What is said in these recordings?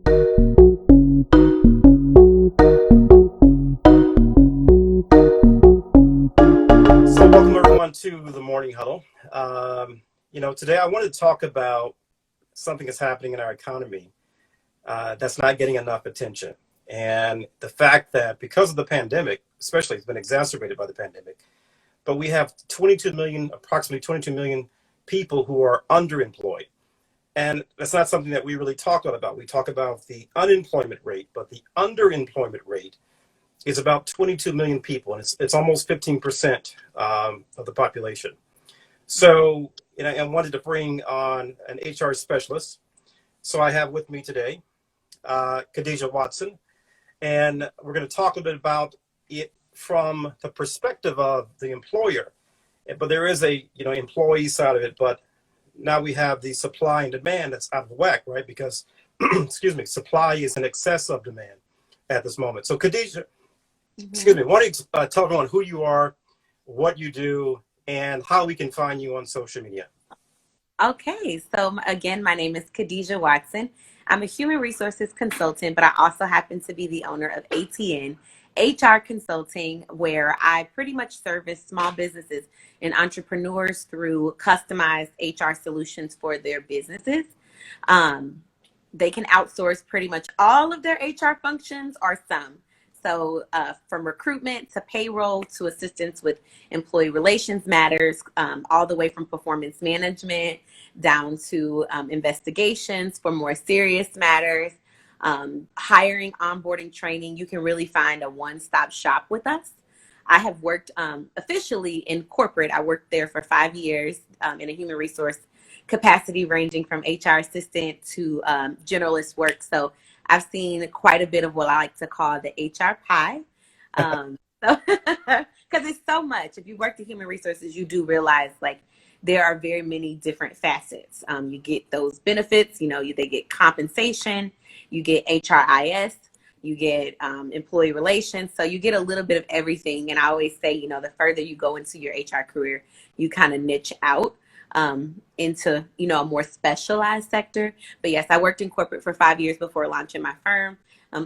So welcome everyone to the Morning Huddle. Today I wanted to talk about something that's happening in our economy that's not getting enough attention. And the fact that because of the pandemic, especially it's been exacerbated by the pandemic, but we have approximately 22 million people who are underemployed. And that's not something that we really talk a lot about. We talk about the unemployment rate, but the underemployment rate is about 22 million people, and it's almost 15% of the population. So, I wanted to bring on an HR specialist. So I have with me today Khadijah Watson, and we're going to talk a bit about it from the perspective of the employer. But there is a employee side of it. But now we have the supply and demand that's out of whack, right? Because excuse me, supply is in excess of demand at this moment. So Khadijah, excuse me, why don't you tell everyone who you are, what you do, and how we can find you on social media? Okay, so again, my name is Khadijah Watson. I'm a human resources consultant, but I also happen to be the owner of ATN HR Consulting, where I pretty much service small businesses and entrepreneurs through customized HR solutions for their businesses. They can outsource pretty much all of their HR functions or some. So from recruitment to payroll to assistance with employee relations matters, all the way from performance management down to investigations for more serious matters, hiring, onboarding, training. You can really find a one-stop shop with us. I have worked officially in corporate. I worked there for 5 years in a human resource capacity ranging from HR assistant to generalist work. So I've seen quite a bit of what I like to call the HR pie. So, because it's so much. If you work in human resources, you do realize there are very many different facets. You get those benefits, they get compensation, you get HRIS, you get employee relations. So you get a little bit of everything. And I always say, the further you go into your HR career, you kind of niche out into, a more specialized sector. But yes, I worked in corporate for 5 years before launching my firm.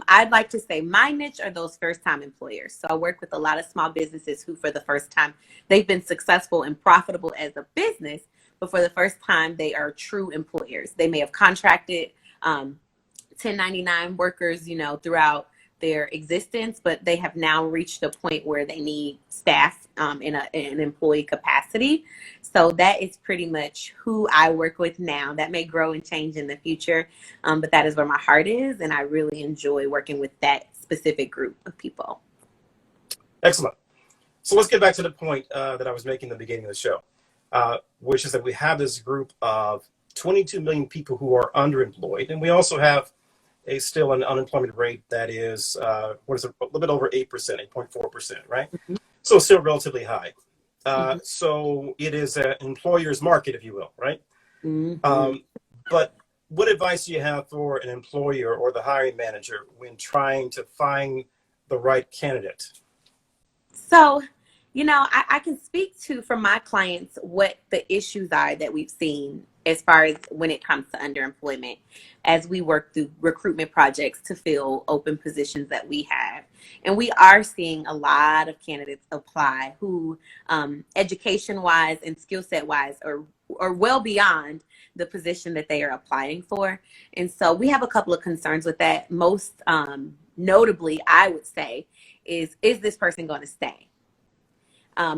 I'd like to say my niche are those first-time employers. So I work with a lot of small businesses who, for the first time, they've been successful and profitable as a business, but for the first time, they are true employers. They may have contracted 1099 workers, throughout their existence, but they have now reached a point where they need staff in an employee capacity. So that is pretty much who I work with now. That may grow and change in the future, but that is where my heart is, and I really enjoy working with that specific group of people. Excellent. So let's get back to the point that I was making in the beginning of the show, which is that we have this group of 22 million people who are underemployed, and we also have still an unemployment rate that is, a little bit over 8%, 8.4%, right? Mm-hmm. So still relatively high. So it is an employer's market, if you will, right? Mm-hmm. But what advice do you have for an employer or the hiring manager when trying to find the right candidate? So, I can speak to, from my clients, what the issues are that we've seen as far as when it comes to underemployment as we work through recruitment projects to fill open positions that we have. And we are seeing a lot of candidates apply who education-wise and skill set-wise are well beyond the position that they are applying for. And so we have a couple of concerns with that. Most notably, I would say, is this person going to stay?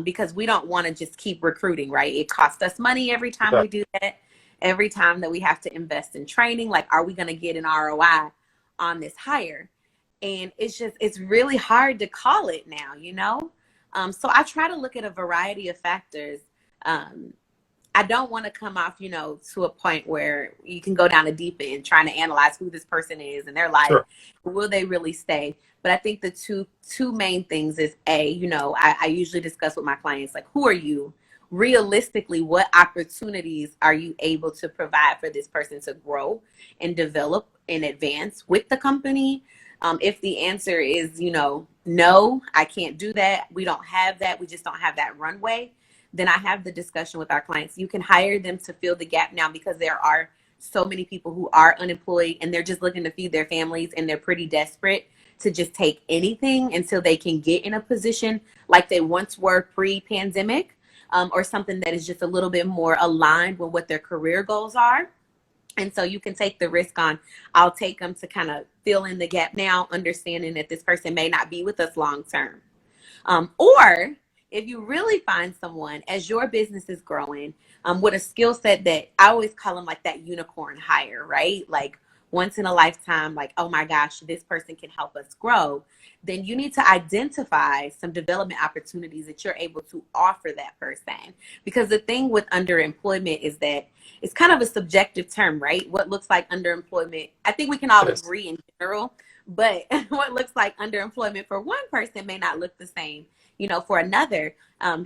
Because we don't want to just keep recruiting, right? It costs us money every time we do that. Every time that we have to invest in training, are we going to get an ROI on this hire? And it's really hard to call it now, So I try to look at a variety of factors. I don't want to come off, to a point where you can go down a deep end trying to analyze who this person is and their life. Sure. Will they really stay? But I think the two main things is I usually discuss with my clients, who are you? Realistically, what opportunities are you able to provide for this person to grow and develop and advance with the company? If the answer is, no, I can't do that. We don't have that. We just don't have that runway. Then I have the discussion with our clients. You can hire them to fill the gap now because there are so many people who are unemployed and they're just looking to feed their families and they're pretty desperate to just take anything until they can get in a position like they once were pre-pandemic, or something that is just a little bit more aligned with what their career goals are. And so you can take the risk on, I'll take them to kind of fill in the gap now, understanding that this person may not be with us long term. Or if you really find someone as your business is growing, with a skill set that I always call them like that unicorn hire, right? Like once in a lifetime, like, oh my gosh, this person can help us grow. Then you need to identify some development opportunities that you're able to offer that person. Because the thing with underemployment is that it's kind of a subjective term, right? What looks like underemployment, I think we can all It is. agree in general, but what looks like underemployment for one person may not look the same, for another.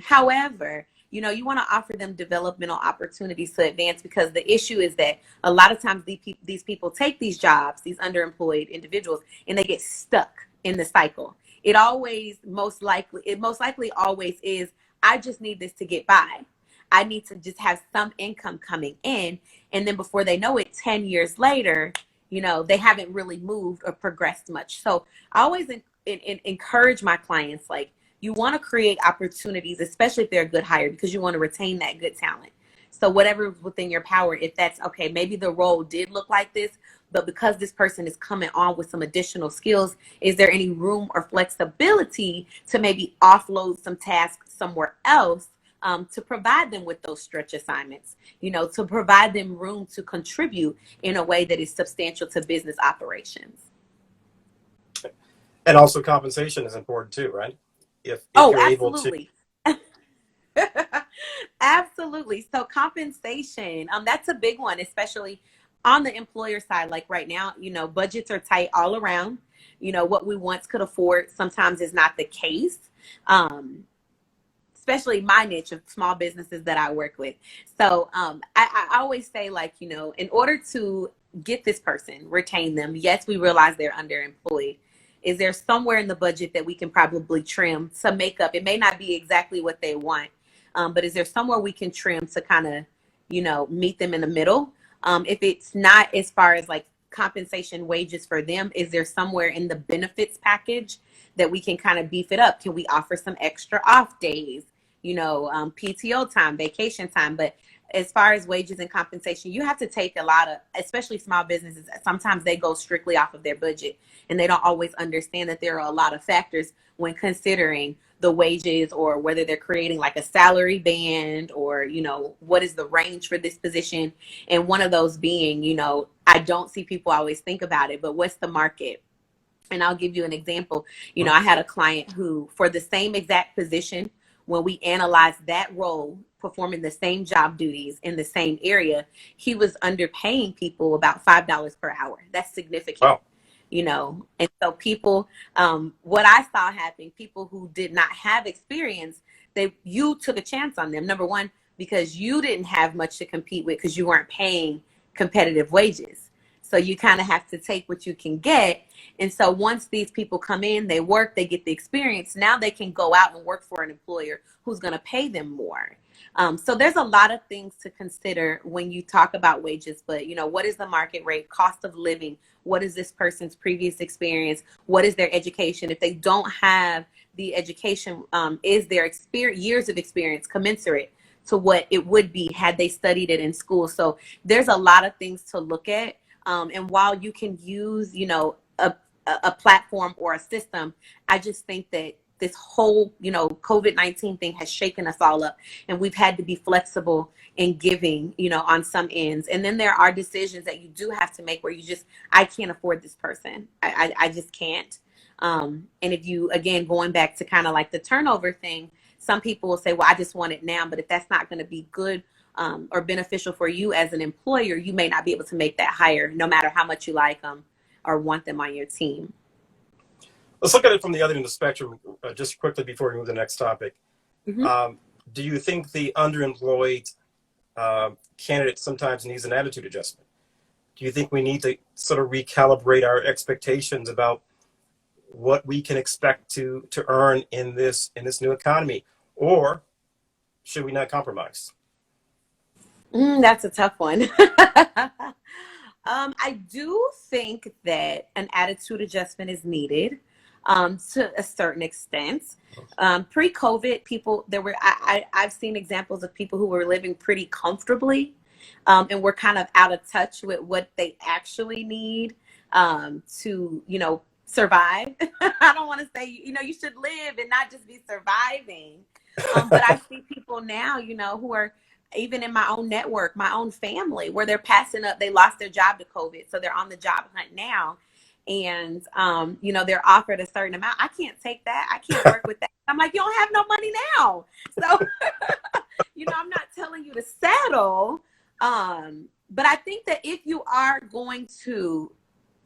However, you want to offer them developmental opportunities to advance, because the issue is that a lot of times these people take these jobs, these underemployed individuals, and they get stuck in the cycle. It most likely always is, I just need this to get by. I need to just have some income coming in. And then before they know it, 10 years later, they haven't really moved or progressed much. So I always encourage my clients, like, you want to create opportunities, especially if they're a good hire, because you want to retain that good talent. So whatever's within your power, if that's okay, maybe the role did look like this, but because this person is coming on with some additional skills, is there any room or flexibility to maybe offload some tasks somewhere else, to provide them with those stretch assignments, to provide them room to contribute in a way that is substantial to business operations. And also compensation is important too, right? If Oh, you're able to. absolutely. Absolutely. So compensation, that's a big one, especially on the employer side. Like right now, budgets are tight all around. What we once could afford sometimes is not the case. Especially my niche of small businesses that I work with. So I always say, like, in order to get this person, retain them, yes, we realize they're underemployed. Is there somewhere in the budget that we can probably trim to make up? It may not be exactly what they want, but is there somewhere we can trim to kind of, meet them in the middle? If it's not as far as like compensation wages for them, is there somewhere in the benefits package that we can kind of beef it up? Can we offer some extra off days, PTO time, vacation time? But as far as wages and compensation, you have to take a lot of, especially small businesses, sometimes they go strictly off of their budget, and they don't always understand that there are a lot of factors when considering the wages, or whether they're creating like a salary band, or, what is the range for this position. And one of those being, I don't see people always think about it, but what's the market? And I'll give you an example. I had a client who, for the same exact position, when we analyzed that role, performing the same job duties in the same area, he was underpaying people about $5 per hour. That's significant. Wow. And so people, what I saw happen, people who did not have experience, you took a chance on them. Number one, because you didn't have much to compete with, because you weren't paying competitive wages. So you kind of have to take what you can get. And so once these people come in, they work, they get the experience. Now they can go out and work for an employer who's going to pay them more. So there's a lot of things to consider when you talk about wages. But, what is the market rate, cost of living? What is this person's previous experience? What is their education? If they don't have the education, is their years of experience commensurate to what it would be had they studied it in school? So there's a lot of things to look at. And while you can use, a platform or a system, I just think that this whole, COVID-19 thing has shaken us all up, and we've had to be flexible in giving, on some ends. And then there are decisions that you do have to make where I can't afford this person. I just can't. And if you, again, going back to kind of like the turnover thing, some people will say, well, I just want it now. But if that's not going to be good, or beneficial for you as an employer, you may not be able to make that hire, no matter how much you like them or want them on your team. Let's look at it from the other end of the spectrum, just quickly before we move to the next topic. Mm-hmm. Do you think the underemployed candidate sometimes needs an attitude adjustment? Do you think we need to sort of recalibrate our expectations about what we can expect to earn in this new economy, or should we not compromise? That's a tough one. I do think that an attitude adjustment is needed to a certain extent. Pre-COVID, people there were I've seen examples of people who were living pretty comfortably, and were kind of out of touch with what they actually need to survive. I don't want to say you should live and not just be surviving, but I see people now who are even in my own network, my own family, where they're passing up, they lost their job to COVID. So they're on the job hunt now. And, they're offered a certain amount. I can't take that. I can't work with that. I'm like, you don't have no money now. So, I'm not telling you to settle. But I think that if you are going to,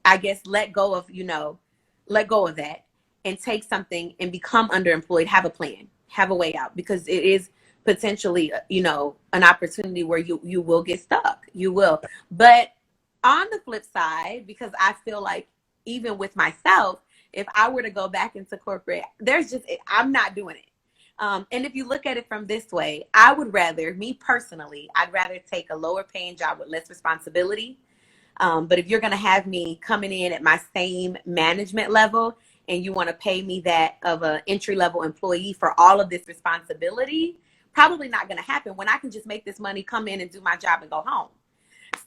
I guess, let go of that and take something and become underemployed, have a plan, have a way out, because it is potentially, an opportunity where you will get stuck. You will. But on the flip side, because I feel like even with myself, if I were to go back into corporate, I'm not doing it. And if you look at it from this way, me personally, I'd rather take a lower paying job with less responsibility. But if you're going to have me coming in at my same management level and you want to pay me that of an entry level employee for all of this responsibility, probably not going to happen when I can just make this money, come in and do my job and go home.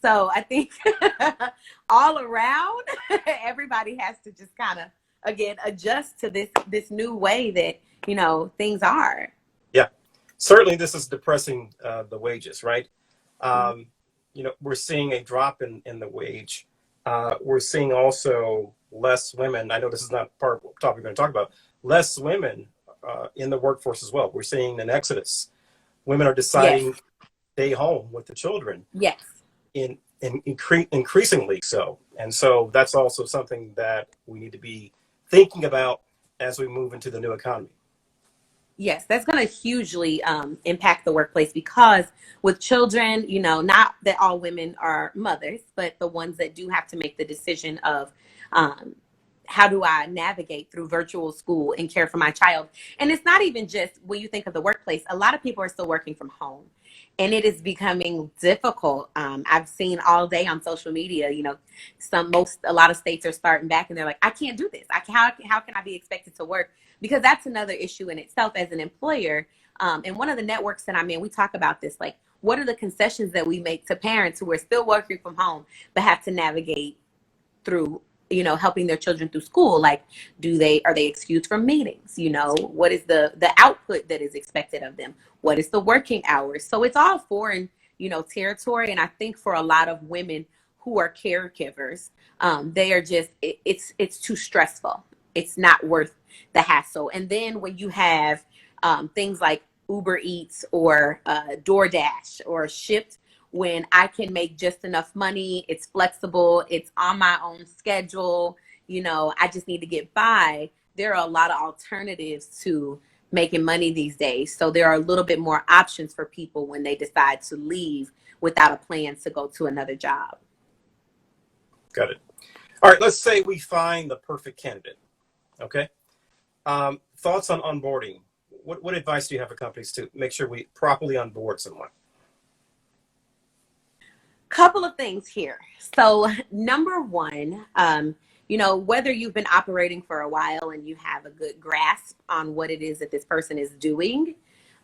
So I think all around, everybody has to just kind of, again, adjust to this new way that, things are. Yeah, certainly this is depressing the wages, right? We're seeing a drop in the wage. We're seeing also less women. I know this is not part of the topic we're going to talk about. Less women in the workforce as well. We're seeing an exodus. Women are deciding Yes. to stay home with the children. Yes. Increasingly so. And so that's also something that we need to be thinking about as we move into the new economy. Yes, that's going to hugely impact the workplace, because with children, not that all women are mothers, but the ones that do have to make the decision of how do I navigate through virtual school and care for my child. And it's not even just when you think of the workplace, a lot of people are still working from home. And it is becoming difficult. I've seen all day on social media, a lot of states are starting back and they're like, I can't do this. How can I be expected to work? Because that's another issue in itself as an employer. And one of the networks that I'm in, we talk about this, like, what are the concessions that we make to parents who are still working from home, but have to navigate through, helping their children through school? Like, are they excused from meetings? What is the output that is expected of them? What is the working hours? So it's all foreign, territory. And I think for a lot of women who are caregivers, they are just, it's too stressful. It's not worth the hassle. And then when you have things like Uber Eats or DoorDash or Shipt, when I can make just enough money, it's flexible, it's on my own schedule, I just need to get by. There are a lot of alternatives to making money these days. So there are a little bit more options for people when they decide to leave without a plan to go to another job. Got it. All right, let's say we find the perfect candidate. Okay. Thoughts on onboarding? What advice do you have for companies to make sure we properly onboard someone? Couple of things here. So number one, whether you've been operating for a while and you have a good grasp on what it is that this person is doing.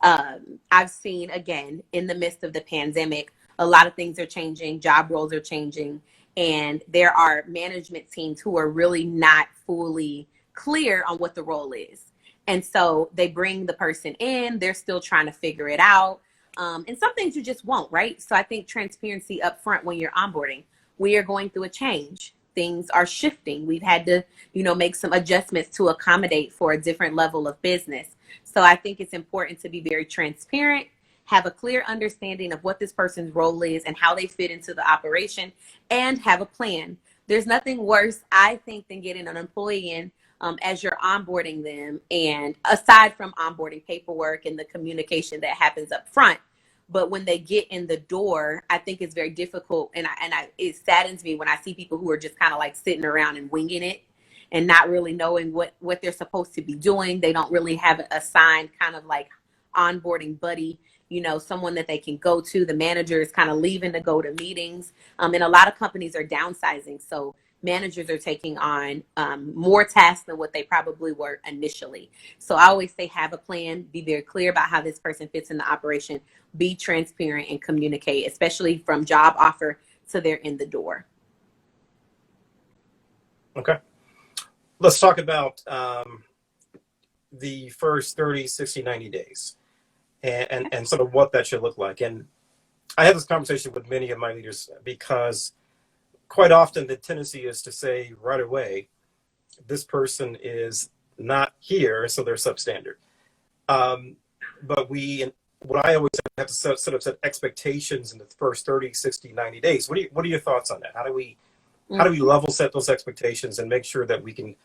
I've seen, again, in the midst of the pandemic, a lot of things are changing, job roles are changing, and there are management teams who are really not fully clear on what the role is. And so they bring the person in, they're still trying to figure it out. And some things you just won't, right? So I think transparency up front when you're onboarding. We are going through a change. Things are shifting. We've had to, make some adjustments to accommodate for a different level of business. So I think it's important to be very transparent, have a clear understanding of what this person's role is and how they fit into the operation, and have a plan. There's nothing worse, I think, than getting an employee in as you're onboarding them. And aside from onboarding paperwork and the communication that happens up front, but when they get in the door, I think it's very difficult. And it saddens me when I see people who are just kind of like sitting around and winging it and not really knowing what they're supposed to be doing. They don't really have a assigned kind of like onboarding buddy someone that they can go to. The manager is kind of leaving to go to meetings. And a lot of companies are downsizing. So managers are taking on more tasks than what they probably were initially. So I always say have a plan, be very clear about how this person fits in the operation, be transparent and communicate, especially from job offer to they're in the door. Okay. Let's talk about the first 30, 60, 90 days and sort of what that should look like. And I have this conversation with many of my leaders because quite often the tendency is to say right away, this person is not here, so they're substandard. But what I always have to sort of set expectations in the first 30, 60, 90 days. What are your thoughts on that? How do we level set those expectations and make sure that we can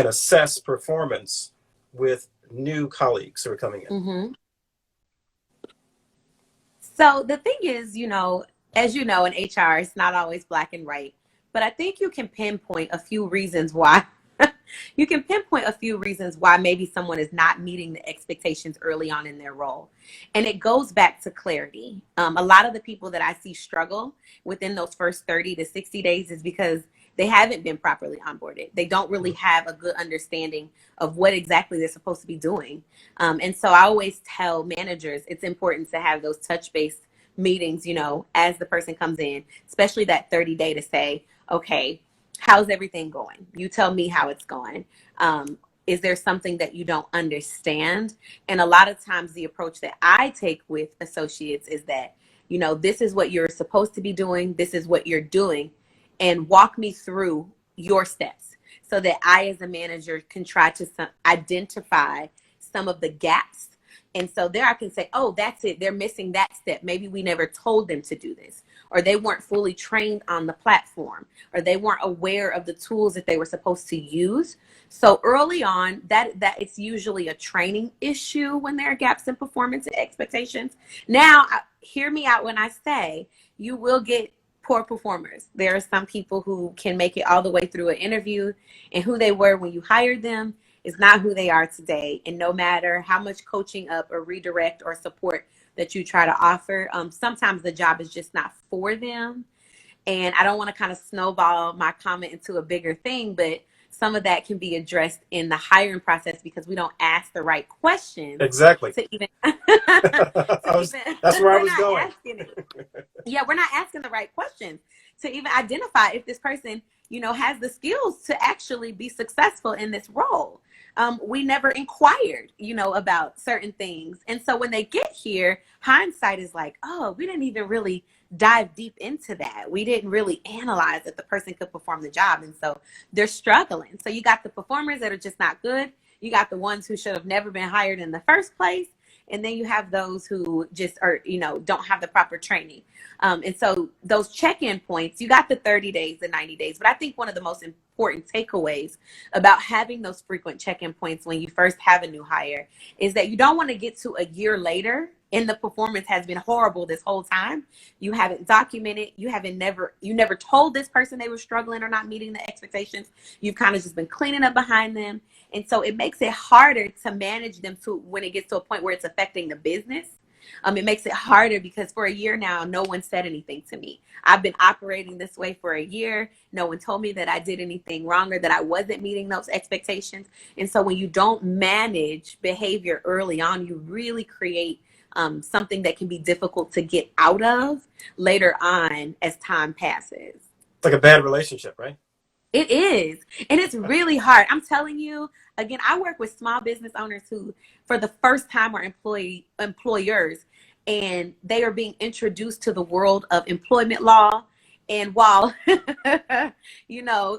assess performance with new colleagues who are coming in? Mm-hmm. So the thing is, as you know, in HR, it's not always black and white, but I think you can pinpoint a few reasons why. Maybe someone is not meeting the expectations early on in their role. And it goes back to clarity. A lot of the people that I see struggle within those first 30 to 60 days is because they haven't been properly onboarded. They don't really have a good understanding of what exactly they're supposed to be doing. And so I always tell managers it's important to have those touch-based meetings, as the person comes in, especially that 30-day to say, okay, how's everything going? You tell me how it's going. Is there something that you don't understand? And a lot of times the approach that I take with associates is that, this is what you're supposed to be doing. This is what you're doing. And walk me through your steps so that I, as a manager, can try to identify some of the gaps. And so there I can say, oh, that's it. They're missing that step. Maybe we never told them to do this, or they weren't fully trained on the platform, or they weren't aware of the tools that they were supposed to use. So early on, that it's usually a training issue when there are gaps in performance and expectations. Now, hear me out when I say you will get poor performers. There are some people who can make it all the way through an interview, and who they were when you hired them is not who they are today. And no matter how much coaching up or redirect or support that you try to offer, sometimes the job is just not for them. And I don't want to kind of snowball my comment into a bigger thing, but some of that can be addressed in the hiring process because we don't ask the right questions. Exactly. To even, that's where I was going. We're not asking the right questions to even identify if this person, has the skills to actually be successful in this role. We never inquired, about certain things. And so when they get here, hindsight is like, oh, we didn't even really dive deep into that. We didn't really analyze that the person could perform the job. And so they're struggling. So you got the performers that are just not good. You got the ones who should have never been hired in the first place. And then you have those who just are, don't have the proper training. And so those check-in points, you got the 30 days, the 90 days. But I think one of the most important takeaways about having those frequent check-in points when you first have a new hire is that you don't want to get to a year later and the performance has been horrible this whole time. You haven't documented. You never told this person they were struggling or not meeting the expectations. You've kind of just been cleaning up behind them. And so it makes it harder to manage them when it gets to a point where it's affecting the business. It makes it harder because for a year now, no one said anything to me. I've been operating this way for a year. No one told me that I did anything wrong or that I wasn't meeting those expectations. And so when you don't manage behavior early on, you really create something that can be difficult to get out of later on as time passes. It's like a bad relationship, right? It is. And it's really hard. I'm telling you, again, I work with small business owners who, for the first time, are employers, and they are being introduced to the world of employment law. And while,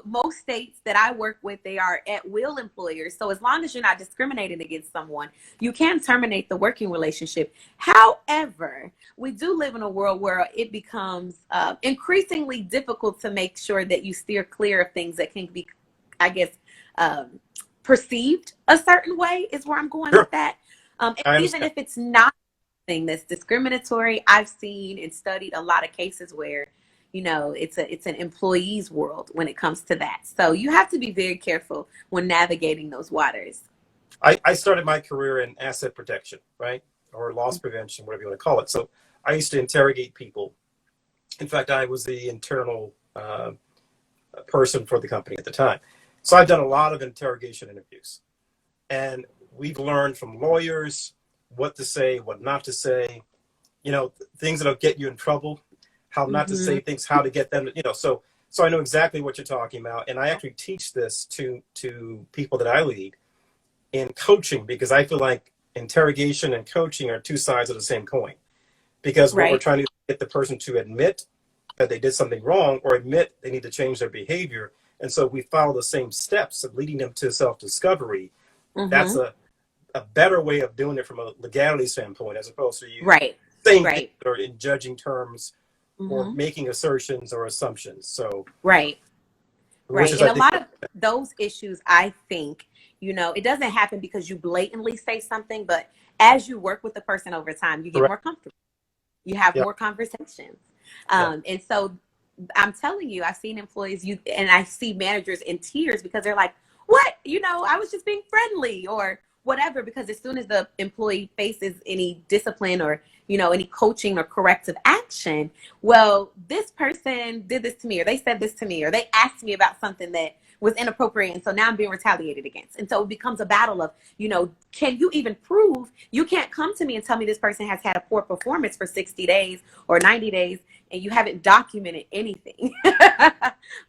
most states that I work with, they are at will employers. So as long as you're not discriminating against someone, you can terminate the working relationship. However, we do live in a world where it becomes increasingly difficult to make sure that you steer clear of things that can be, I guess, perceived a certain way is where I'm going with that. And even if it's not something that's discriminatory, I've seen and studied a lot of cases where it's an employee's world when it comes to that. So you have to be very careful when navigating those waters. I started my career in asset protection, right? or loss prevention, whatever you want to call it. So I used to interrogate people. In fact, I was the internal person for the company at the time. So I've done a lot of interrogation interviews. And we've learned from lawyers what to say, what not to say, things that'll get you in trouble, how not to say things, how to get them, so I know exactly what you're talking about. And I actually teach this to people that I lead in coaching, because I feel like interrogation and coaching are two sides of the same coin. Because what we're trying to get the person to admit that they did something wrong, or admit they need to change their behavior. And so we follow the same steps of leading them to self-discovery. That's a better way of doing it from a legality standpoint, as opposed to you saying things or in judging terms or making assertions or assumptions. So right. And a lot of those issues, I think, it doesn't happen because you blatantly say something, but as you work with the person over time, you get more comfortable. You have more conversations. And so I'm telling you, I've seen employees, and I see managers in tears because they're like, what? I was just being friendly or whatever, because as soon as the employee faces any discipline or, any coaching or corrective action, well, this person did this to me, or they said this to me, or they asked me about something that was inappropriate. And so now I'm being retaliated against. And so it becomes a battle of, can you even prove? You can't come to me and tell me this person has had a poor performance for 60 days or 90 days, and you haven't documented anything.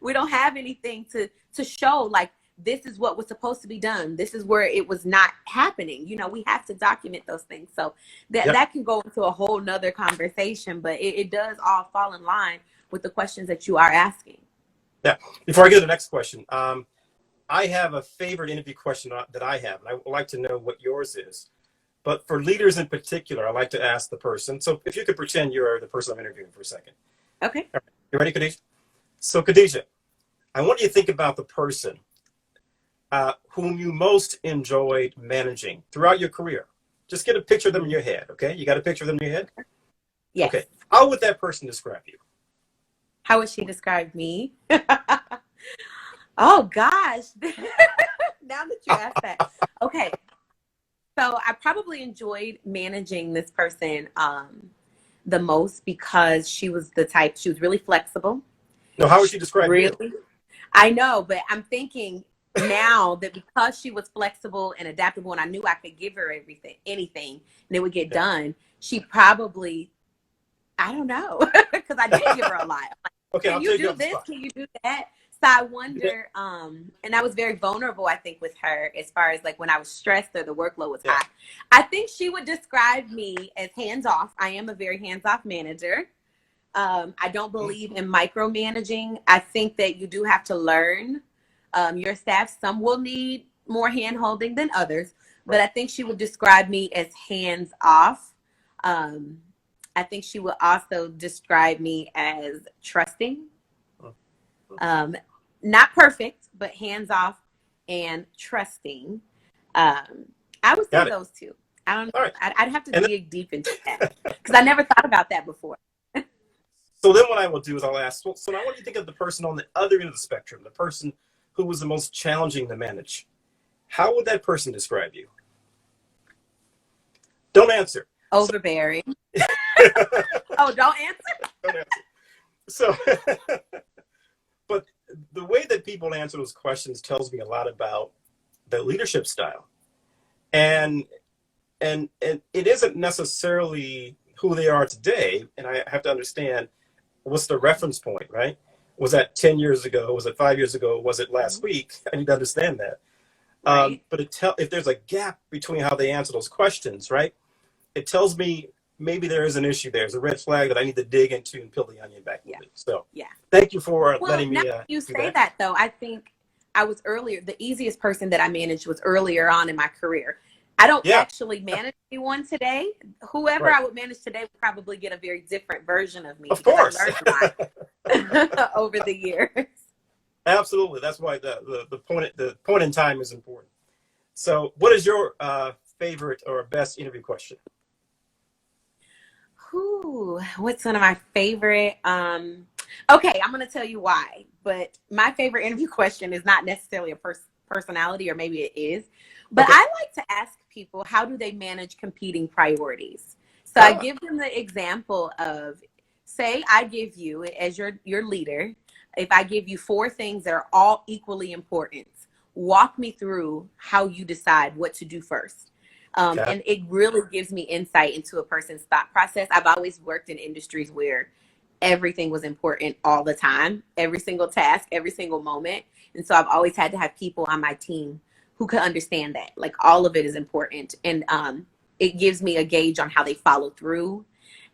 We don't have anything to show, like, this is what was supposed to be done. This is where it was not happening. We have to document those things. So that can go into a whole nother conversation, but it does all fall in line with the questions that you are asking. Yeah. Before I get to the next question, I have a favorite interview question that I have, and I would like to know what yours is. But for leaders in particular, I like to ask the person. So if you could pretend you're the person I'm interviewing for a second. Okay. All right. You ready, Khadijah? So Khadijah, I want you to think about the person whom you most enjoyed managing throughout your career. Just get a picture of them in your head, okay? You got a picture of them in your head? Yes. Okay. How would that person describe you? How would she describe me? Oh, gosh. Now that you asked that. Okay. So I probably enjoyed managing this person the most because she was really flexible. No, how would she describe you? I know, but I'm thinking now that because she was flexible and adaptable, and I knew I could give her anything, and it would get done, she probably, I don't know, because I did give her a lot. Like, okay, can you do this? Can you do that? So I wonder, and I was very vulnerable, I think, with her as far as like when I was stressed or the workload was high. I think she would describe me as hands-off. I am a very hands-off manager. I don't believe in micromanaging. I think that you do have to learn your staff. Some will need more hand-holding than others, but I think she would describe me as hands-off. I think she would also describe me as trusting. Not perfect, but hands-off and trusting. I would say those two. I don't know. Right. I'd have to dig deep into that because I never thought about that before. So then what I will do is I'll ask, so now what do you think of the person on the other end of the spectrum, the person who was the most challenging to manage? How would that person describe you? Don't answer. Overbearing. Oh, don't answer? Don't answer. So, but the way that people answer those questions tells me a lot about their leadership style. And it isn't necessarily who they are today. And I have to understand, what's the reference point, right? Was that 10 years ago? Was it 5 years ago? Was it last week? I need to understand that. Right. But if there's a gap between how they answer those questions, right? It tells me maybe there is an issue there. There's a red flag that I need to dig into and peel the onion back a little bit. So thank you for letting me you say that though. I think I was the easiest person that I managed was earlier on in my career. I don't actually manage anyone today. Whoever I would manage today would probably get a very different version of me. Of course. I learned a lot over the years. Absolutely. That's why the point in time is important. So what is your favorite or best interview question? What's one of my favorite? Okay, I'm going to tell you why. But my favorite interview question is not necessarily a personality, or maybe it is. But Okay. I like to ask people, how do they manage competing priorities? So I Ah, give them the example of, say I give you, as your leader, if I give you four things that are all equally important, walk me through how you decide what to do first. got And it really gives me insight into a person's thought process. I've always worked in industries where everything was important all the time, every single task, every single moment. And so I've always had to have people on my team who could understand that. Like, all of it is important. And it gives me a gauge on how they follow through.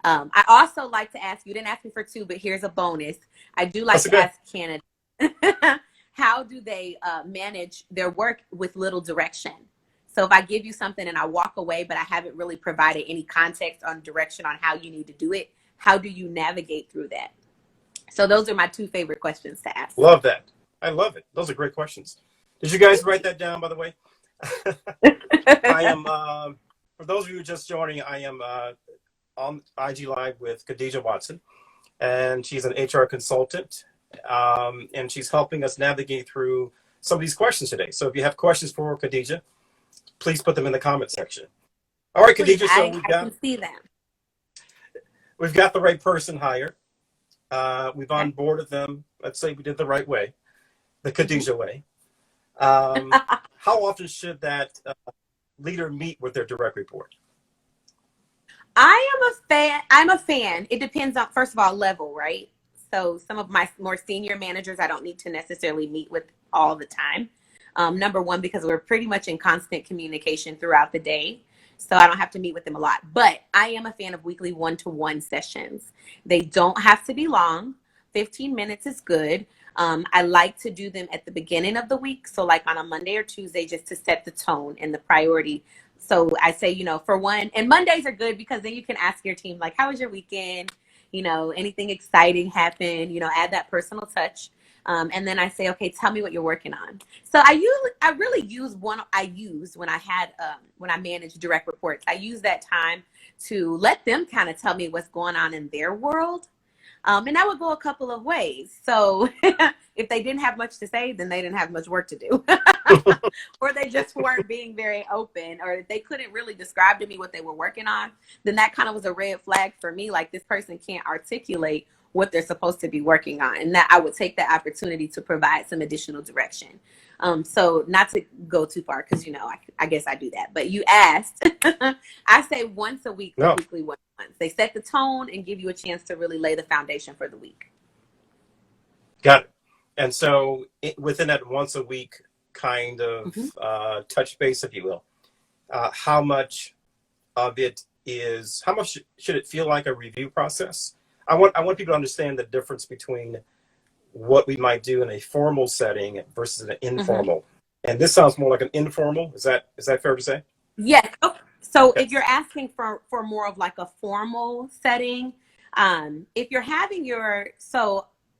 I also like to ask, you didn't ask me for two, but here's a bonus. I do like that's to okay. ask candidates, how do they manage their work with little direction? So if I give you something and I walk away, but I haven't really provided any context on direction on how you need to do it, how do you navigate through that? So those are my two favorite questions to ask. Love that. I love it. Those are great questions. Did you guys Thank write that down, by the way? I you. am, for those of you just joining, I am on IG Live with Khadijah Watson, and she's an HR consultant, and she's helping us navigate through some of these questions today. So if you have questions for Khadijah, please put them in the comment section. All right, Please, Khadijah. So I can see them. we've got the right person hired. We've Okay. onboarded them. Let's say we did the right way, the Mhm. Khadijah way. How often should that leader meet with their direct report? I am a fan. I'm a fan. It depends on, first of all, level, right? So some of my more senior managers, I don't need to necessarily meet with all the time. Number one, because we're pretty much in constant communication throughout the day. So I don't have to meet with them a lot. But I am a fan of weekly one-to-one sessions. They don't have to be long. 15 minutes is good. I like to do them at the beginning of the week. So like on a Monday or Tuesday, just to set the tone and the priority. So I say, for one, and Mondays are good because then you can ask your team, like, how was your weekend? Anything exciting happened, add that personal touch. And then I say, okay, tell me what you're working on. So I really use when I manage direct reports. I use that time to let them kind of tell me what's going on in their world. And that would go a couple of ways. So if they didn't have much to say, then they didn't have much work to do. Or they just weren't being very open, or if they couldn't really describe to me what they were working on, then that kind of was a red flag for me. Like, this person can't articulate what they're supposed to be working on. And that I would take that opportunity to provide some additional direction. So not to go too far, because, I guess I do that. But you asked, I say once a week, the No, weekly one. They set the tone and give you a chance to really lay the foundation for the week. got it. And so within that once a week kind of Mm-hmm. touch base, if you will, how much of it is, how much should it feel like a review process? I want people to understand the difference between what we might do in a formal setting versus an Mm-hmm. informal. And this sounds more like an informal. Is that fair to say? Yes. Oh, so Okay. if you're asking for more of like a formal setting, if you're having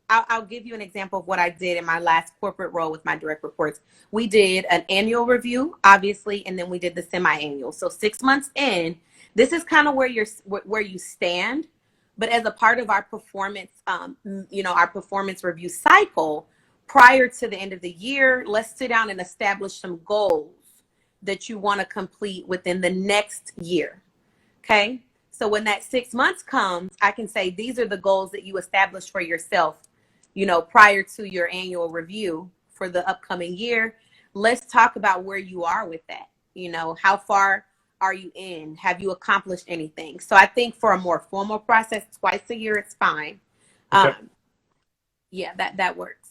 I'll give you an example of what I did in my last corporate role with my direct reports. We did an annual review, obviously, and then we did the semi-annual. So 6 months in, this is kind of where you stand. But as a part of our performance, our performance review cycle, prior to the end of the year, let's sit down and establish some goals that you want to complete within the next year. Okay. So when that 6 months comes, I can say, these are the goals that you established for yourself, prior to your annual review for the upcoming year. Let's talk about where you are with that. How far are you in? Have you accomplished anything? So I think for a more formal process, twice a year, it's fine. Okay. Um, yeah, that works.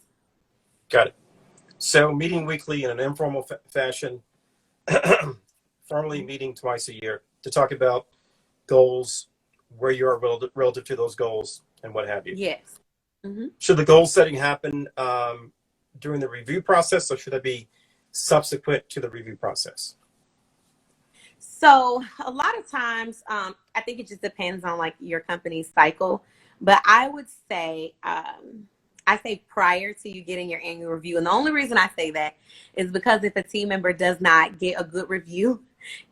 Got it. So meeting weekly in an informal fashion, formally meeting twice a year to talk about goals, where you are relative to those goals, and what have you. Yes. Mm-hmm. Should the goal setting happen during the review process, or should that be subsequent to the review process? So a lot of times, I think it just depends on like your company's cycle, but I would say, I say prior to you getting your annual review. And the only reason I say that is because if a team member does not get a good review,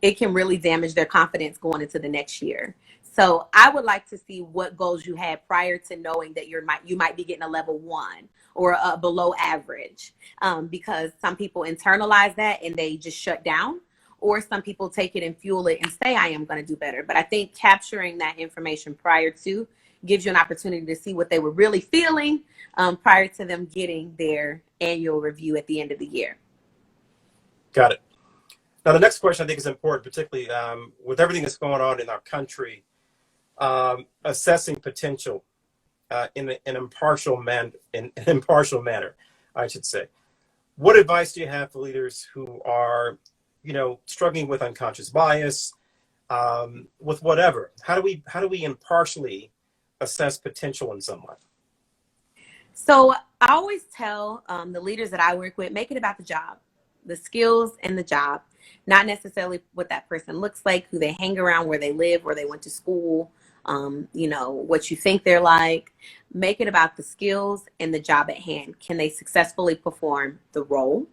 it can really damage their confidence going into the next year. So I would like to see what goals you had prior to knowing that you might be getting a level 1 or a below average, because some people internalize that and they just shut down, or some people take it and fuel it and say, I am going to do better. But I think capturing that information prior to gives you an opportunity to see what they were really feeling, prior to them getting their annual review at the end of the year. Got it. Now, the next question I think is important, particularly with everything that's going on in our country, assessing potential in an impartial manner, I should say. What advice do you have for leaders who are, struggling with unconscious bias, with whatever? How do we impartially assess potential in someone? So I always tell the leaders that I work with, make it about the job, the skills and the job, not necessarily what that person looks like, who they hang around, where they live, where they went to school, what you think they're like. Make it about the skills and the job at hand. Can they successfully perform the role?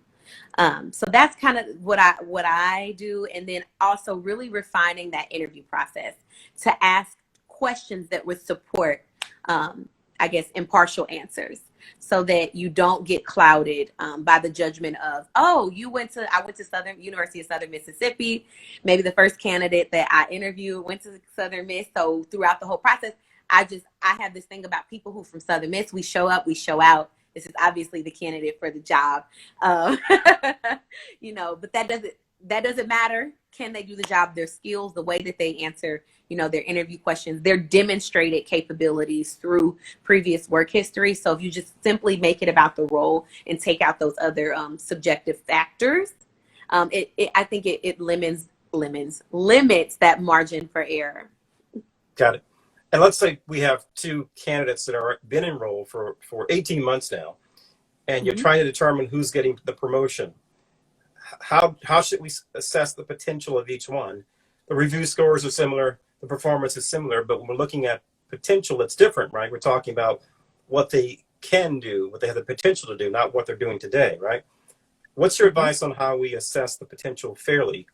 So that's kind of what I do. And then also really refining that interview process to ask questions that would support, impartial answers, so that you don't get clouded by the judgment of, oh, I went to University of Southern Mississippi. Maybe the first candidate that I interviewed went to Southern Miss. So throughout the whole process, I have this thing about people who from Southern Miss, we show up, we show out. This is obviously the candidate for the job. But that doesn't matter. Can they do the job? Their skills, the way that they answer, their interview questions, their demonstrated capabilities through previous work history. So if you just simply make it about the role and take out those other subjective factors, I think it limits that margin for error. Got it. And let's say we have two candidates that are been enrolled for 18 months now, and you're trying to determine who's getting the promotion. How should we assess the potential of each one? The review scores are similar, the performance is similar, but when we're looking at potential, it's different, right? We're talking about what they can do, what they have the potential to do, not what they're doing today, right? What's your advice on how we assess the potential fairly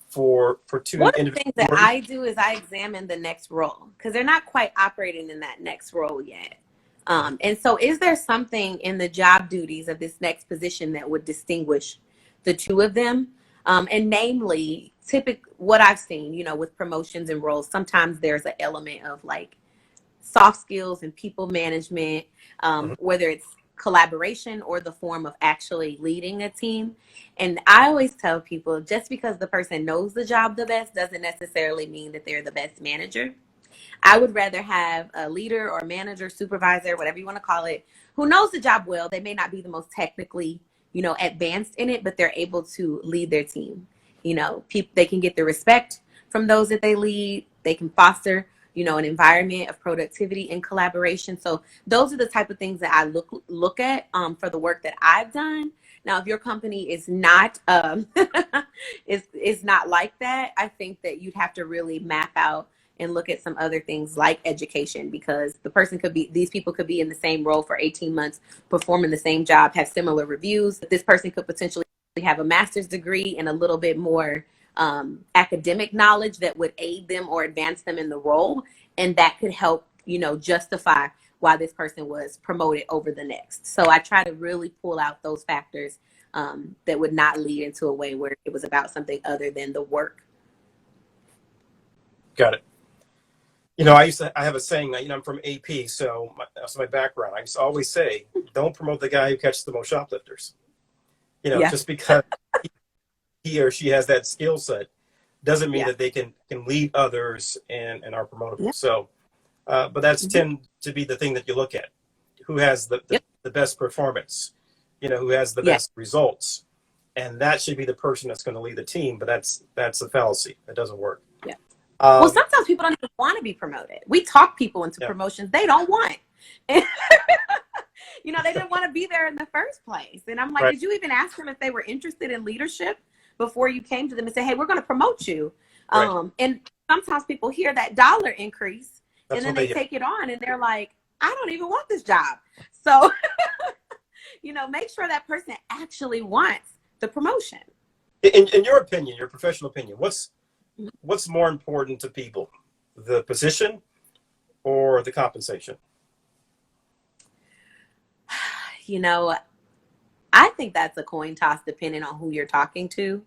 for two One of the individuals? things that I do is I examine the next role, because they're not quite operating in that next role yet. And so is there something in the job duties of this next position that would distinguish the two of them? And namely, what I've seen, with promotions and roles, sometimes there's an element of like soft skills and people management, whether it's collaboration or the form of actually leading a team. And I always tell people, just because the person knows the job the best doesn't necessarily mean that they're the best manager. I would rather have a leader or manager, supervisor, whatever you want to call it, who knows the job well. They may not be the most technically, advanced in it, but they're able to lead their team. They can get the respect from those that they lead. They can foster, an environment of productivity and collaboration. So those are the type of things that I look at for the work that I've done. Now, if your company is not is not like that, I think that you'd have to really map out and look at some other things like education, because these people could be in the same role for 18 months, performing the same job, have similar reviews. This person could potentially have a master's degree and a little bit more academic knowledge that would aid them or advance them in the role. And that could help, justify why this person was promoted over the next. So I try to really pull out those factors that would not lead into a way where it was about something other than the work. Got it. I have a saying that, I'm from AP, so that's my background. I used to always say, don't promote the guy who catches the most shoplifters. Just because he or she has that skill set doesn't mean that they can lead others and are promotable. Yeah. So, but that's tend to be the thing that you look at. Who has the best performance, who has the best results. And that should be the person that's going to lead the team, but that's a fallacy. That doesn't work. Yeah. Well, sometimes people don't even want to be promoted. We talk people into promotions they don't want. They didn't want to be there in the first place. And I'm like, did you even ask them if they were interested in leadership before you came to them and say, hey, we're going to promote you? And sometimes people hear that dollar increase and then they take it on and they're like, I don't even want this job. So, make sure that person actually wants the promotion. In your opinion, your professional opinion, what's more important to people? the position or the compensation? You know, I think that's a coin toss depending on who you're talking to.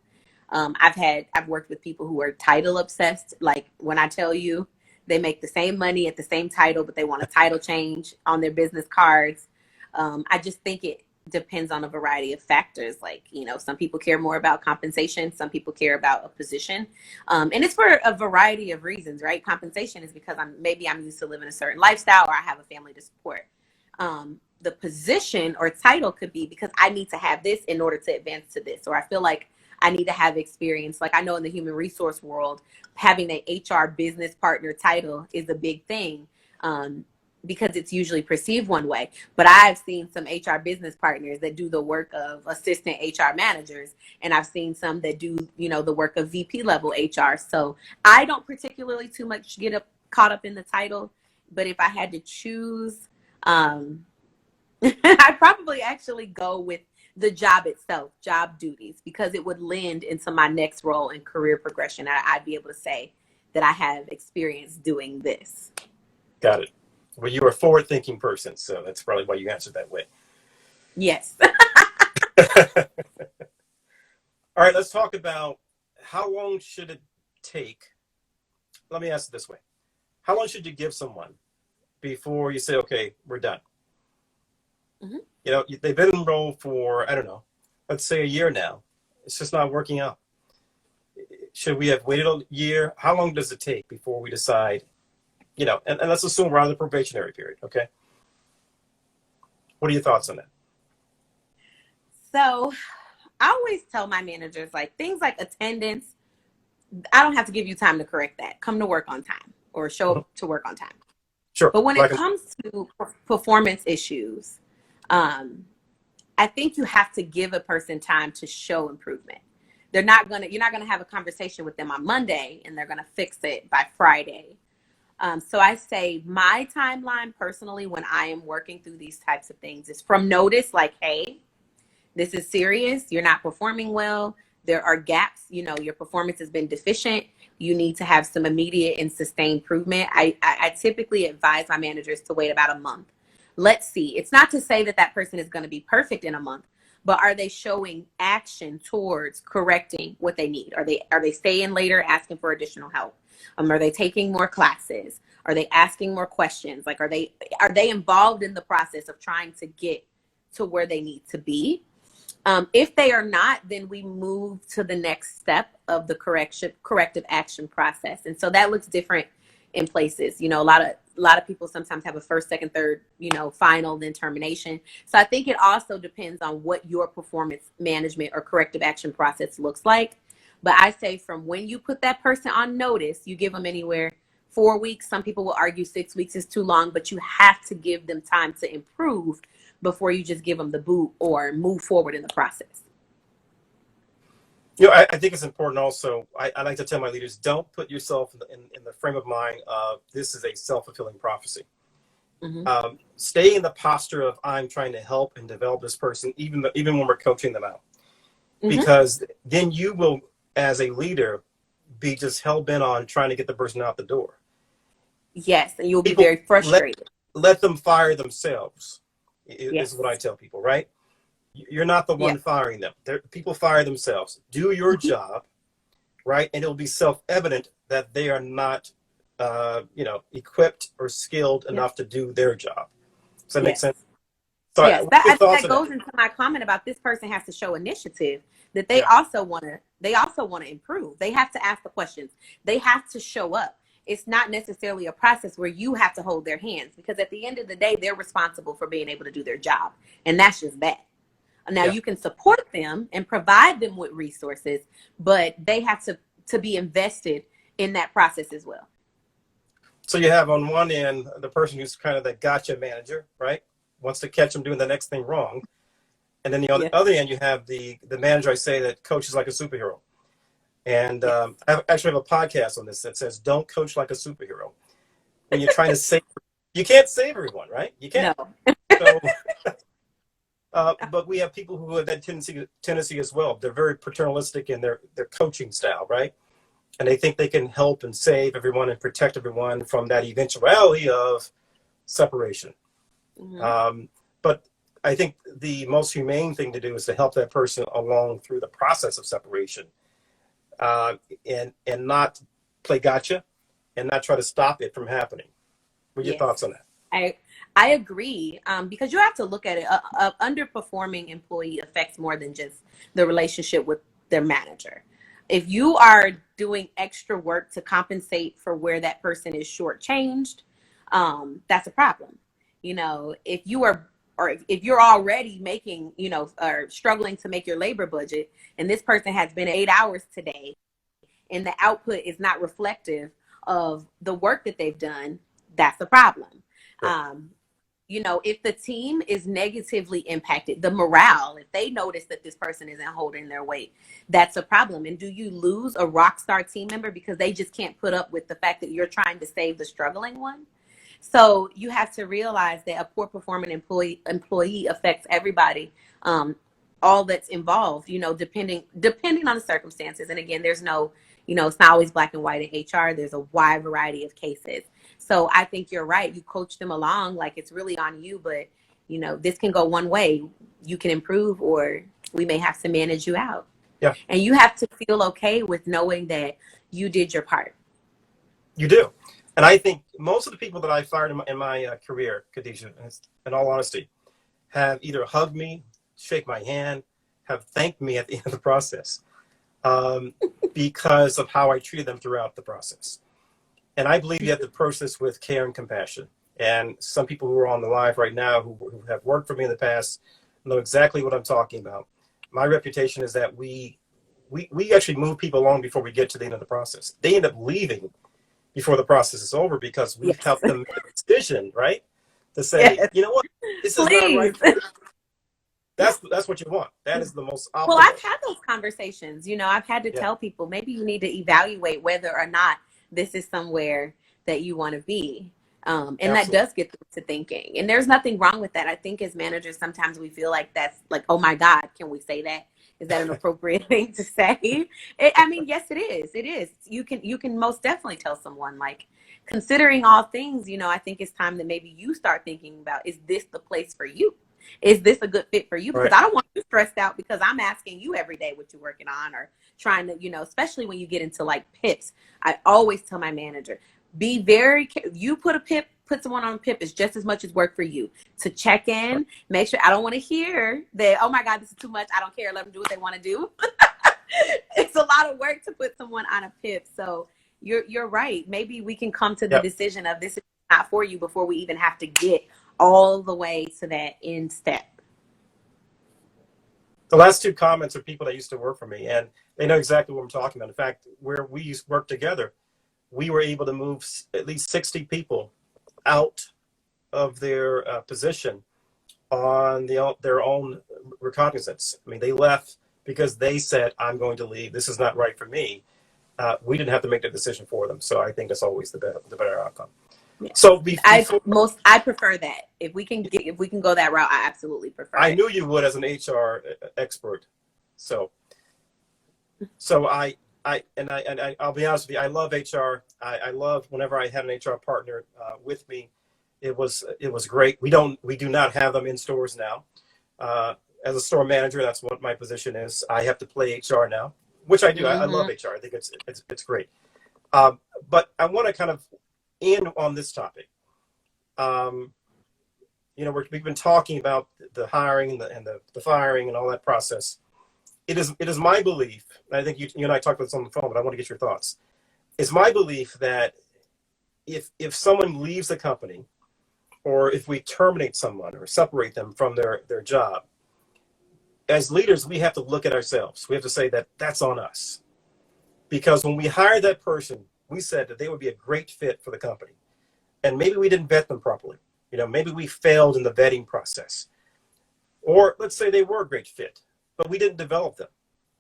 I've worked with people who are title obsessed. Like when I tell you they make the same money at the same title, but they want a title change on their business cards. I just think it depends on a variety of factors. Like, some people care more about compensation. Some people care about a position. And it's for a variety of reasons, right? Compensation is because I'm used to living a certain lifestyle or I have a family to support. The position or title could be because I need to have this in order to advance to this, or I feel like I need to have experience. Like I know in the human resource world, having an HR business partner title is a big thing, because it's usually perceived one way. But I've seen some HR business partners that do the work of assistant HR managers, and I've seen some that do, the work of VP level HR. So I don't particularly too much caught up in the title, but if I had to choose, I'd probably actually go with the job itself, job duties, because it would lend into my next role and career progression. I'd be able to say that I have experience doing this. Got it. Well, you're a forward-thinking person, so that's probably why you answered that way. Yes. All right, let's talk about how long should it take. Let me ask it this way. How long should you give someone before you say, okay, we're done? Mm-hmm. They've been enrolled for, I don't know, let's say a year now. It's just not working out. Should we have waited a year? How long does it take before we decide, and let's assume we're on the probationary period, okay? What are your thoughts on that? So I always tell my managers, like things like attendance, I don't have to give you time to correct that. Come to work on time or show up to work on time. Sure. But when it comes to performance issues, I think you have to give a person time to show improvement. You're not gonna have a conversation with them on Monday and they're gonna fix it by Friday. So I say my timeline personally when I am working through these types of things is from notice, like, hey, this is serious. You're not performing well. There are gaps. Your performance has been deficient. You need to have some immediate and sustained improvement. I typically advise my managers to wait about a month. Let's see. It's not to say that person is going to be perfect in a month, but are they showing action towards correcting what they need? Are they staying later asking for additional help? Are they taking more classes? Are they asking more questions? Like, are they involved in the process of trying to get to where they need to be? If they are not, then we move to the next step of the corrective action process. And so that looks different in places. A lot of people sometimes have a first, second, third, final, then termination. So I think it also depends on what your performance management or corrective action process looks like. But I say from when you put that person on notice, you give them anywhere 4 weeks. Some people will argue 6 weeks is too long, but you have to give them time to improve before you just give them the boot or move forward in the process. I think it's important also. I like to tell my leaders, don't put yourself in the frame of mind of this is a self-fulfilling prophecy. Mm-hmm. Stay in the posture of I'm trying to help and develop this person, even when we're coaching them out. Mm-hmm. Because then you will, as a leader, be just hell-bent on trying to get the person out the door. Yes, and you'll be very frustrated. Let them fire themselves, is what I tell people, right? You're not the one firing them. People fire themselves. Do your job, right? And it'll be self-evident that they are not, equipped or skilled enough to do their job. Does that make sense? So yes, that goes into my comment about this person has to show initiative. That they also want to improve. They have to ask the questions. They have to show up. It's not necessarily a process where you have to hold their hands, because at the end of the day, they're responsible for being able to do their job, and that's just that. Now, you can support them and provide them with resources, but they have to be invested in that process as well. So you have on one end the person who's kind of the gotcha manager, right? Wants to catch them doing the next thing wrong. And then on the other end, you have the manager, I say, that coaches like a superhero. And I actually have a podcast on this that says, don't coach like a superhero. When you're trying to save, you can't save everyone, right? You can't. No. So, but we have people who have that tendency as well. They're very paternalistic in their coaching style, right? and they think they can help and save everyone and protect everyone from that eventuality of separation. But I think the most humane thing to do is to help that person along through the process of separation, and not play gotcha and not try to stop it from happening. What are your thoughts on that? I agree, because you have to look at it. A underperforming employee affects more than just the relationship with their manager. If you are doing extra work to compensate for where that person is shortchanged, that's a problem. If you are, or if you're already making, or struggling to make your labor budget, and this person has been 8 hours today, and the output is not reflective of the work that they've done, that's a problem. Right. If the team is negatively impacted, the morale, if they notice that this person isn't holding their weight, that's a problem. And do you lose a rock star team member because they just can't put up with the fact that you're trying to save the struggling one? So you have to realize that a poor performing employee affects everybody, all that's involved, depending on the circumstances. And again, there's no, it's not always black and white in HR. There's a wide variety of cases. So I think you're right. You coach them along, like it's really on you, but this can go one way. You can improve, or we may have to manage you out. Yeah. And you have to feel okay with knowing that you did your part. You do. And I think most of the people that I fired in my career, Khadijah, in all honesty, have either hugged me, shake my hand, have thanked me at the end of the process, because of how I treated them throughout the process. And I believe you have to approach this with care and compassion. And some people who are on the live right now who have worked for me in the past know exactly what I'm talking about. My reputation is that we actually move people along before we get to the end of the process. They end up leaving before the process is over because we've helped them make a decision, right? To say, you know what, this is not right. That's what you want. That is the most optimal. Well, I've had those conversations. I've had to tell people, maybe you need to evaluate whether or not this is somewhere that you want to be. And Absolutely. That does get to thinking. And there's nothing wrong with that. I think as managers, sometimes we feel like that's like, oh my God, can we say that? Is that an appropriate thing to say? Yes, it is. It is. You can most definitely tell someone, like, considering all things, I think it's time that maybe you start thinking about, is this the place for you? Is this a good fit for you? Because I don't want you stressed out because I'm asking you every day what you're working on, or trying to, especially when you get into like PIPs. I always tell my manager, be very careful. You put someone on a PIP is just as much as work for you to check in, make sure. I don't want to hear that, oh my God, this is too much. I don't care. Let them do what they want to do. It's a lot of work to put someone on a PIP. So you're right. Maybe we can come to the decision of this is not for you before we even have to get all the way to that end step. The last two comments are people that used to work for me, and they know exactly what I'm talking about. In fact, where we used to work together, we were able to move at least 60 people out of their position on their own recognizance. They left because they said, I'm going to leave. This is not right for me. We didn't have to make the decision for them. So I think that's always the better outcome. Yeah. So I prefer that. If we can go that route, I absolutely prefer. I knew you would as an HR expert. So I'll be honest with you. I love HR. I love whenever I had an HR partner with me. It was great. We do not have them in stores now. As a store manager, that's what my position is. I have to play HR now, which I do. Mm-hmm. I love HR. I think it's great. But I want to kind of end on this topic. We've been talking about the hiring and the firing and all that process. It is my belief, and I think you and I talked about this on the phone, but I want to get your thoughts. It's my belief that if someone leaves the company, or if we terminate someone or separate them from their job, as leaders, we have to look at ourselves. We have to say that that's on us. Because when we hired that person, we said that they would be a great fit for the company. And maybe we didn't vet them properly. Maybe we failed in the vetting process. Or let's say they were a great fit, but we didn't develop them,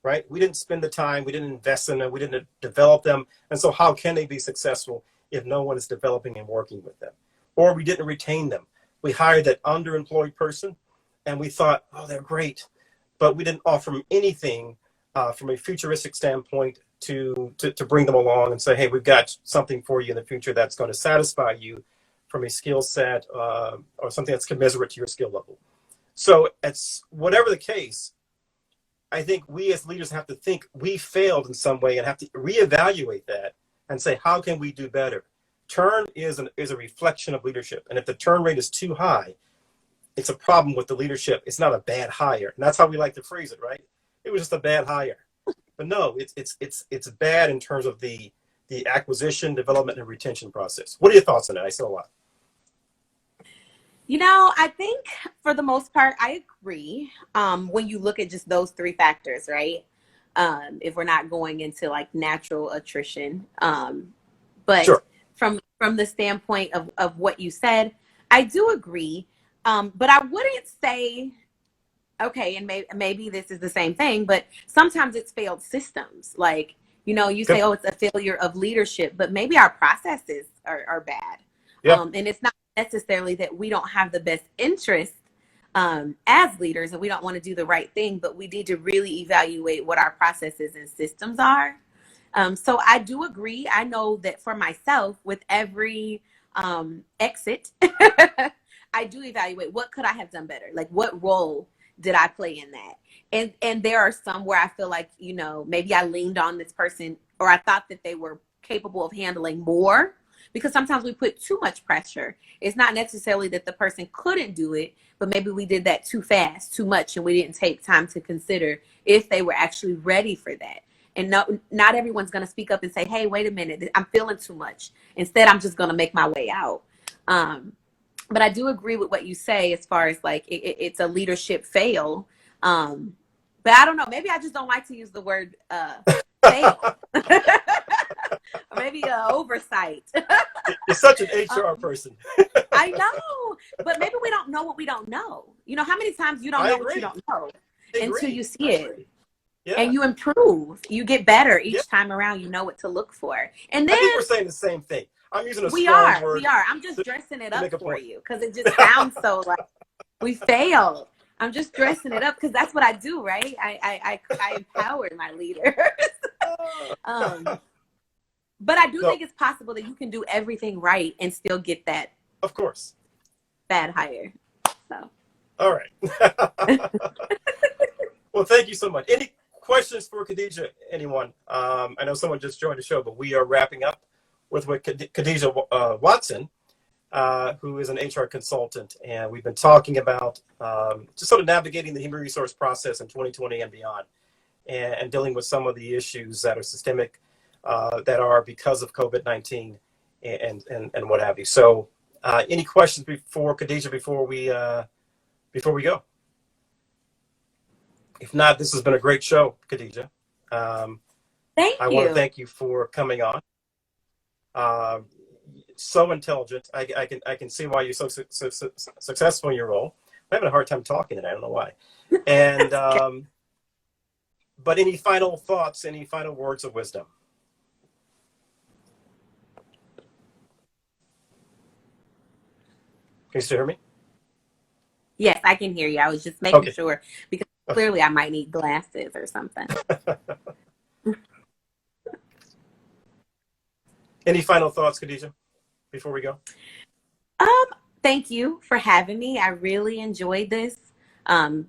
right? We didn't spend the time, we didn't invest in them, we didn't develop them. And so how can they be successful if no one is developing and working with them? Or we didn't retain them. We hired that underemployed person and we thought, oh, they're great. But we didn't offer them anything from a futuristic standpoint to bring them along and say, hey, we've got something for you in the future that's going to satisfy you from a skill set or something that's commensurate to your skill level. So it's whatever the case, I think we as leaders have to think we failed in some way and have to reevaluate that and say, how can we do better? Turn is a reflection of leadership. And if the turn rate is too high, it's a problem with the leadership. It's not a bad hire. And that's how we like to phrase it, right? It was just a bad hire. But no, it's bad in terms of the acquisition, development, and retention process. What are your thoughts on that? I said a lot. I think for the most part, I agree. When you look at just those three factors, right? If we're not going into like natural attrition. But sure. From the standpoint of what you said, I do agree. But I wouldn't say, okay, and maybe this is the same thing, but sometimes it's failed systems. Like, you say, oh, it's a failure of leadership, but maybe our processes are bad. Yeah. And it's not necessarily that we don't have the best interest as leaders and we don't want to do the right thing, but we need to really evaluate what our processes and systems are. So I do agree. I know that for myself, with every exit, I do evaluate what could I have done better? Like, what role did I play in that? And there are some where I feel like, maybe I leaned on this person or I thought that they were capable of handling more, because sometimes we put too much pressure. It's not necessarily that the person couldn't do it, but maybe we did that too fast, too much, and we didn't take time to consider if they were actually ready for that. And not everyone's going to speak up and say, hey, wait a minute, I'm feeling too much. Instead, I'm just going to make my way out. But I do agree with what you say as far as like it's a leadership fail. But I don't know. Maybe I just don't like to use the word fail. Or maybe oversight. You're such an HR person. I know. But maybe we don't know what we don't know. How many times you don't know what you don't know until you see it. Yeah. And you improve. You get better each time around. You know what to look for. And then I think we're saying the same thing. I'm using a strong word. We are. I'm just dressing it up for you because it just sounds so like we failed. I'm just dressing it up because that's what I do, right? I empower my leaders. But I do think it's possible that you can do everything right and still get that. Of course. Bad hire. So. All right. Well, thank you so much. Any questions for Khadijah? Anyone? I know someone just joined the show, but we are wrapping up with Khadijah Watson, who is an HR consultant, and we've been talking about just sort of navigating the human resource process in 2020 and beyond, and dealing with some of the issues that are systemic, that are because of COVID-19 and what have you. So, any questions for Khadijah before we go? If not, this has been a great show, Khadijah. Thank you. I want to thank you for coming on. So intelligent. I can see why you're so successful in your role. I'm having a hard time talking today. I don't know why. And but any final thoughts? Any final words of wisdom? Can you still hear me? Yes, I can hear you. I was just making sure because clearly I might need glasses or something. Any final thoughts, Khadijah, before we go? Thank you for having me. I really enjoyed this.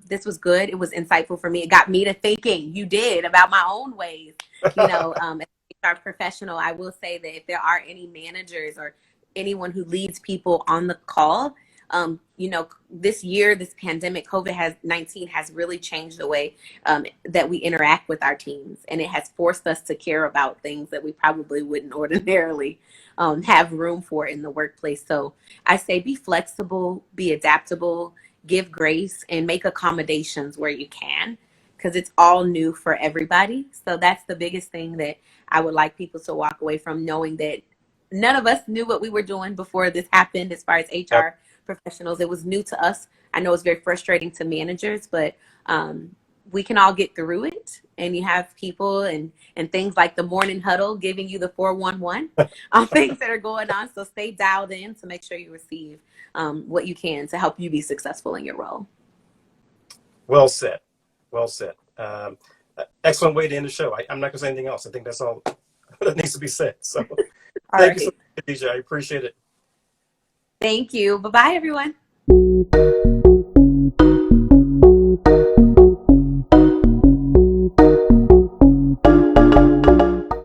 This was good. It was insightful for me. It got me to thinking. You did about my own ways. As an HR professional, I will say that if there are any managers or anyone who leads people on the call, this year, this pandemic, COVID-19 has really changed the way that we interact with our teams. And it has forced us to care about things that we probably wouldn't ordinarily have room for in the workplace. So I say be flexible, be adaptable, give grace, and make accommodations where you can, because it's all new for everybody. So that's the biggest thing that I would like people to walk away from, knowing that none of us knew what we were doing before this happened as far as HR professionals. It was new to us. I know it's very frustrating to managers, but we can all get through it. And you have people and things like the morning huddle giving you the 411 on things that are going on. So stay dialed in to make sure you receive what you can to help you be successful in your role. Well said. Well said. Excellent way to end the show. I'm not going to say anything else. I think that's all that needs to be said. So All thank you so right. much, Khadijah. I appreciate it. Thank you. Bye bye, everyone.